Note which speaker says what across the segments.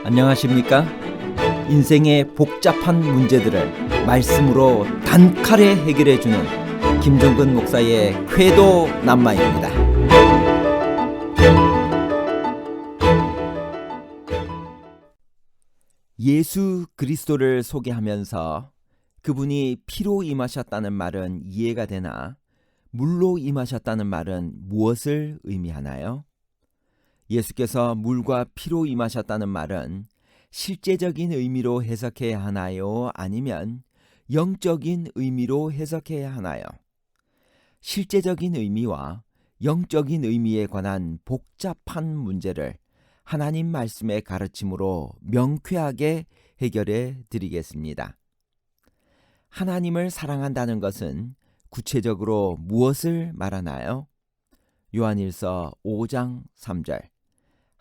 Speaker 1: 안녕하십니까? 인생의 복잡한 문제들을 말씀으로 단칼에 해결해주는 김종근 목사의 쾌도 남마입니다. 예수 그리스도를 소개하면서 그분이 피로 임하셨다는 말은 이해가 되나 물로 임하셨다는 말은 무엇을 의미하나요? 예수께서 물과 피로 임하셨다는 말은 실제적인 의미로 해석해야 하나요? 아니면 영적인 의미로 해석해야 하나요? 실제적인 의미와 영적인 의미에 관한 복잡한 문제를 하나님 말씀의 가르침으로 명쾌하게 해결해 드리겠습니다. 하나님을 사랑한다는 것은 구체적으로 무엇을 말하나요? 요한일서 5장 3절.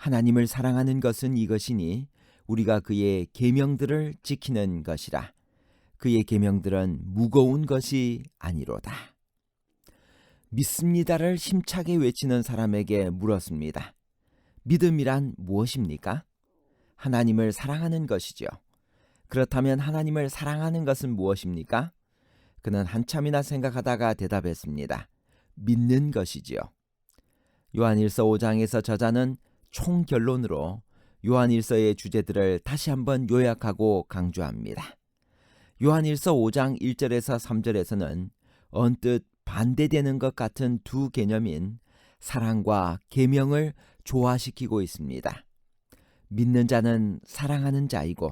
Speaker 1: 하나님을 사랑하는 것은 이것이니 우리가 그의 계명들을 지키는 것이라. 그의 계명들은 무거운 것이 아니로다. 믿습니다를 힘차게 외치는 사람에게 물었습니다. 믿음이란 무엇입니까? 하나님을 사랑하는 것이죠. 그렇다면 하나님을 사랑하는 것은 무엇입니까? 그는 한참이나 생각하다가 대답했습니다. 믿는 것이지요. 요한일서 5장에서 저자는 총결론으로 요한일서의 주제들을 다시 한번 요약하고 강조합니다. 요한일서 5장 1절에서 3절에서는 언뜻 반대되는 것 같은 두 개념인 사랑과 계명을 조화시키고 있습니다. 믿는 자는 사랑하는 자이고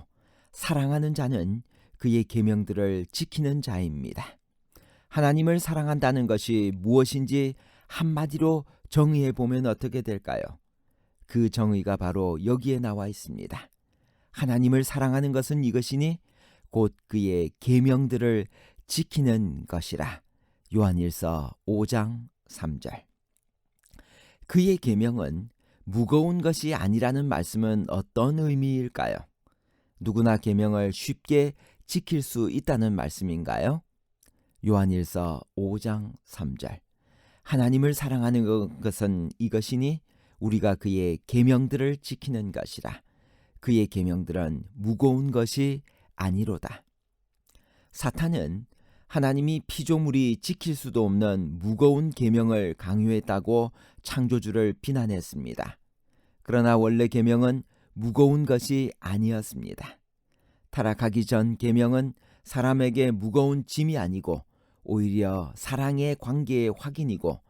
Speaker 1: 사랑하는 자는 그의 계명들을 지키는 자입니다. 하나님을 사랑한다는 것이 무엇인지 한마디로 정의해 보면 어떻게 될까요? 그 정의가 바로 여기에 나와 있습니다. 하나님을 사랑하는 것은 이것이니 곧 그의 계명들을 지키는 것이라. 요한일서 5장 3절. 그의 계명은 무거운 것이 아니라는 말씀은 어떤 의미일까요? 누구나 계명을 쉽게 지킬 수 있다는 말씀인가요? 요한일서 5장 3절. 하나님을 사랑하는 것은 이것이니 우리가 그의 계명들을 지키는 것이라. 그의 계명들은 무거운 것이 아니로다. 사탄은 하나님이 피조물이 지킬 수도 없는 무거운 계명을 강요했다고 창조주를 비난했습니다. 그러나 원래 계명은 무거운 것이 아니었습니다. 타락하기 전 계명은 사람에게 무거운 짐이 아니고 오히려 사랑의 관계의 확인이고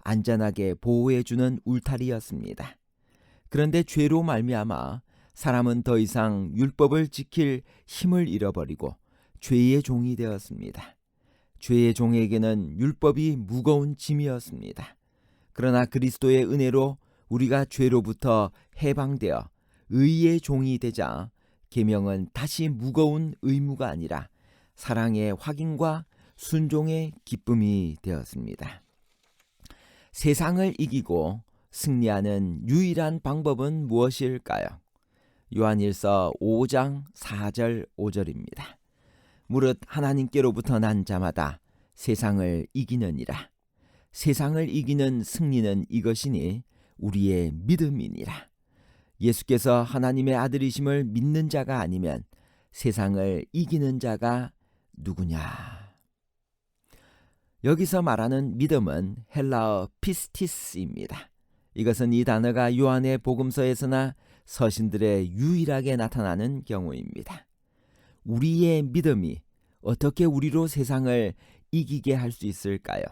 Speaker 1: 안전하게 보호해주는 울타리였습니다. 그런데 죄로 말미암아 사람은 더 이상 율법을 지킬 힘을 잃어버리고 죄의 종이 되었습니다. 죄의 종에게는 율법이 무거운 짐이었습니다. 그러나 그리스도의 은혜로 우리가 죄로부터 해방되어 의의 종이 되자 계명은 다시 무거운 의무가 아니라 사랑의 확인과 순종의 기쁨이 되었습니다. 세상을 이기고 승리하는 유일한 방법은 무엇일까요? 요한일서 5장 4절 5절입니다. 무릇 하나님께로부터 난 자마다 세상을 이기느니라. 세상을 이기는 승리는 이것이니 우리의 믿음이니라. 예수께서 하나님의 아들이심을 믿는 자가 아니면 세상을 이기는 자가 누구냐? 여기서 말하는 믿음은 헬라어 피스티스입니다. 이것은 이 단어가 요한의 복음서에서나 서신들에 유일하게 나타나는 경우입니다. 우리의 믿음이 어떻게 우리로 세상을 이기게 할 수 있을까요?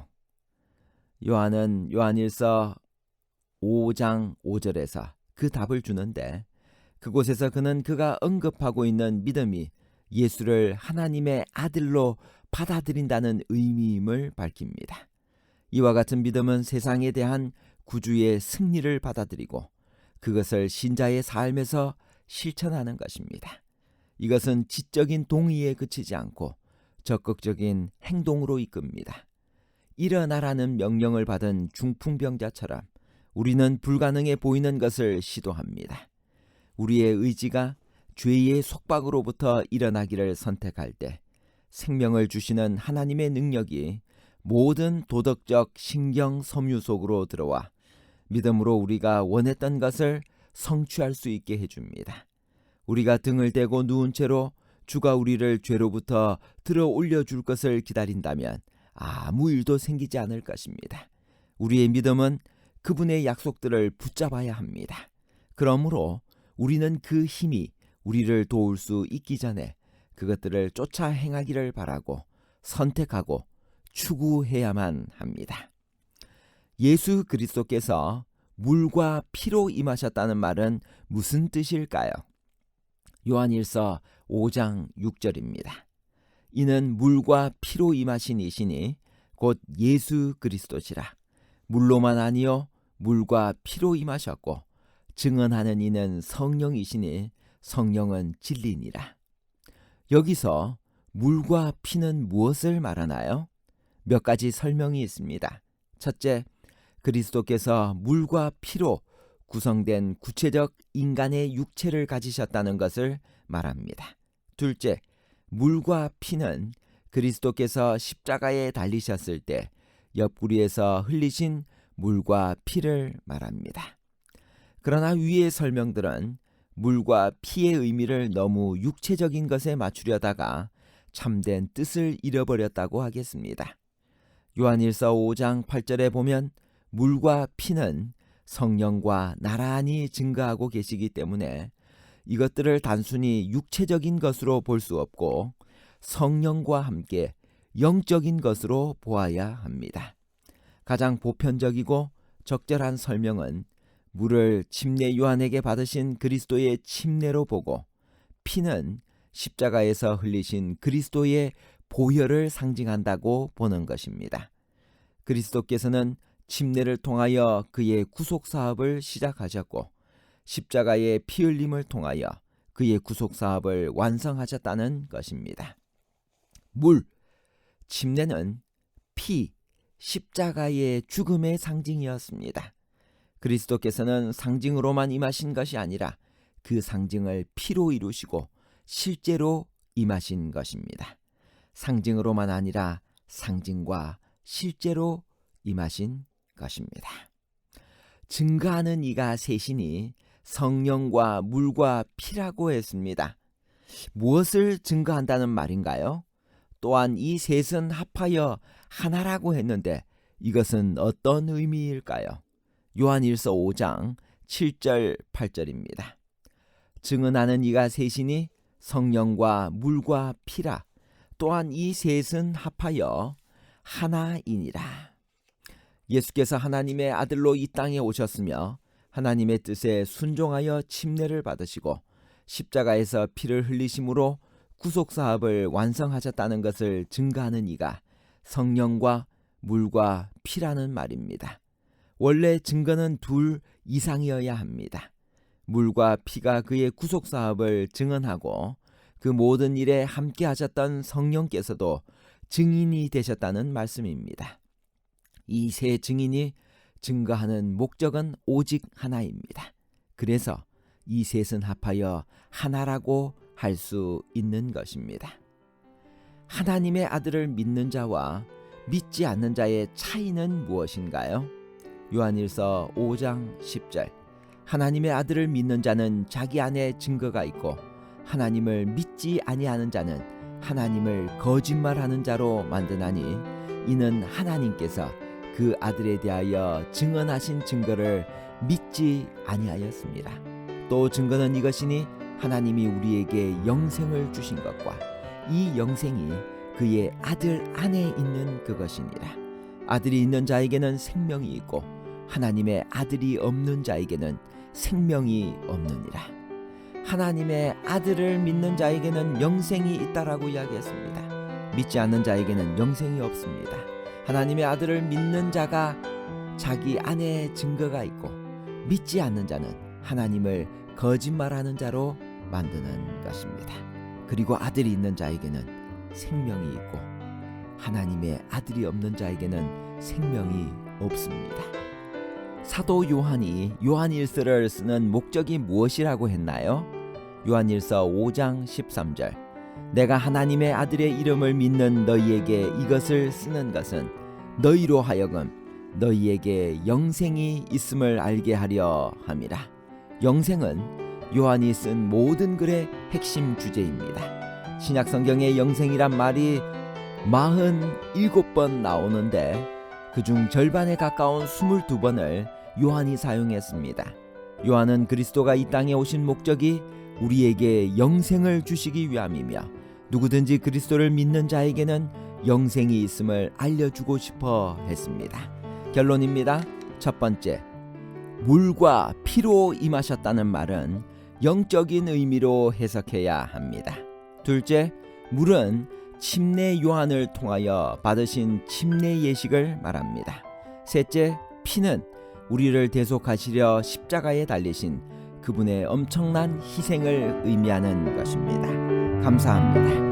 Speaker 1: 요한은 요한일서 5장 5절에서 그 답을 주는데 그곳에서 그는 그가 언급하고 있는 믿음이 예수를 하나님의 아들로 받아들인다는 의미임을 밝힙니다. 이와 같은 믿음은 세상에 대한 구주의 승리를 받아들이고 그것을 신자의 삶에서 실천하는 것입니다. 이것은 지적인 동의에 그치지 않고 적극적인 행동으로 이끕니다. 일어나라는 명령을 받은 중풍병자처럼 우리는 불가능해 보이는 것을 시도합니다. 우리의 의지가 죄의 속박으로부터 일어나기를 선택할 때 생명을 주시는 하나님의 능력이 모든 도덕적 신경 섬유 속으로 들어와 믿음으로 우리가 원했던 것을 성취할 수 있게 해줍니다. 우리가 등을 대고 누운 채로 주가 우리를 죄로부터 들어 올려줄 것을 기다린다면 아무 일도 생기지 않을 것입니다. 우리의 믿음은 그분의 약속들을 붙잡아야 합니다. 그러므로 우리는 그 힘이 우리를 도울 수 있기 전에 그것들을 쫓아 행하기를 바라고 선택하고 추구해야만 합니다. 예수 그리스도께서 물과 피로 임하셨다는 말은 무슨 뜻일까요? 요한일서 5장 6절입니다. 이는 물과 피로 임하신 이시니 곧 예수 그리스도시라. 물로만 아니요 물과 피로 임하셨고 증언하는 이는 성령이시니 성령은 진리니라. 여기서 물과 피는 무엇을 말하나요? 몇 가지 설명이 있습니다. 첫째, 그리스도께서 물과 피로 구성된 구체적 인간의 육체를 가지셨다는 것을 말합니다. 둘째, 물과 피는 그리스도께서 십자가에 달리셨을 때 옆구리에서 흘리신 물과 피를 말합니다. 그러나 위의 설명들은 물과 피의 의미를 너무 육체적인 것에 맞추려다가 참된 뜻을 잃어버렸다고 하겠습니다. 요한일서 5장 8절에 보면 물과 피는 성령과 나란히 증거하고 계시기 때문에 이것들을 단순히 육체적인 것으로 볼 수 없고 성령과 함께 영적인 것으로 보아야 합니다. 가장 보편적이고 적절한 설명은 물을 침례 요한에게 받으신 그리스도의 침례로 보고 피는 십자가에서 흘리신 그리스도의 보혈을 상징한다고 보는 것입니다. 그리스도께서는 침례를 통하여 그의 구속사업을 시작하셨고 십자가의 피 흘림을 통하여 그의 구속사업을 완성하셨다는 것입니다. 물, 침례는 피, 십자가의 죽음의 상징이었습니다. 그리스도께서는 상징으로만 임하신 것이 아니라 그 상징을 피로 이루시고 실제로 임하신 것입니다. 상징으로만 아니라 상징과 실제로 임하신 것입니다. 증거하는 이가 셋이니 성령과 물과 피라고 했습니다. 무엇을 증거한다는 말인가요? 또한 이 셋은 합하여 하나라고 했는데 이것은 어떤 의미일까요? 요한일서 5장 7절 8절입니다. 증언하는 이가 셋이니 성령과 물과 피라. 또한 이 셋은 합하여 하나이니라. 예수께서 하나님의 아들로 이 땅에 오셨으며 하나님의 뜻에 순종하여 침례를 받으시고 십자가에서 피를 흘리심으로 구속사업을 완성하셨다는 것을 증거하는 이가 성령과 물과 피라는 말입니다. 원래 증거는 둘 이상이어야 합니다. 물과 피가 그의 구속사업을 증언하고 그 모든 일에 함께 하셨던 성령께서도 증인이 되셨다는 말씀입니다. 이 세 증인이 증거하는 목적은 오직 하나입니다. 그래서 이 셋은 합하여 하나라고 할 수 있는 것입니다. 하나님의 아들을 믿는 자와 믿지 않는 자의 차이는 무엇인가요? 요한일서 5장 10절. 하나님의 아들을 믿는 자는 자기 안에 증거가 있고 하나님을 믿지 아니하는 자는 하나님을 거짓말하는 자로 만드나니 이는 하나님께서 그 아들에 대하여 증언하신 증거를 믿지 아니하였습니다. 또 증거는 이것이니 하나님이 우리에게 영생을 주신 것과 이 영생이 그의 아들 안에 있는 그것이니라. 아들이 있는 자에게는 생명이 있고 하나님의 아들이 없는 자에게는 생명이 없느니라. 하나님의 아들을 믿는 자에게는 영생이 있다라고 이야기했습니다. 믿지 않는 자에게는 영생이 없습니다. 하나님의 아들을 믿는 자가 자기 안에 증거가 있고 믿지 않는 자는 하나님을 거짓말하는 자로 만드는 것입니다. 그리고 아들이 있는 자에게는 생명이 있고 하나님의 아들이 없는 자에게는 생명이 없습니다. 사도 요한이 요한일서를 쓰는 목적이 무엇이라고 했나요? 요한일서 5장 13절. 내가 하나님의 아들의 이름을 믿는 너희에게 이것을 쓰는 것은 너희로 하여금 너희에게 영생이 있음을 알게 하려 함이라. 영생은 요한이 쓴 모든 글의 핵심 주제입니다. 신약 성경에 영생이란 말이 47번 나오는데 그중 절반에 가까운 22번을 요한이 사용했습니다. 요한은 그리스도가 이 땅에 오신 목적이 우리에게 영생을 주시기 위함이며 누구든지 그리스도를 믿는 자에게는 영생이 있음을 알려주고 싶어 했습니다. 결론입니다. 첫 번째, 물과 피로 임하셨다는 말은 영적인 의미로 해석해야 합니다. 둘째, 물은 침례 요한을 통하여 받으신 침례 예식을 말합니다. 셋째, 피는 우리를 대속하시려 십자가에 달리신 그분의 엄청난 희생을 의미하는 것입니다. 감사합니다.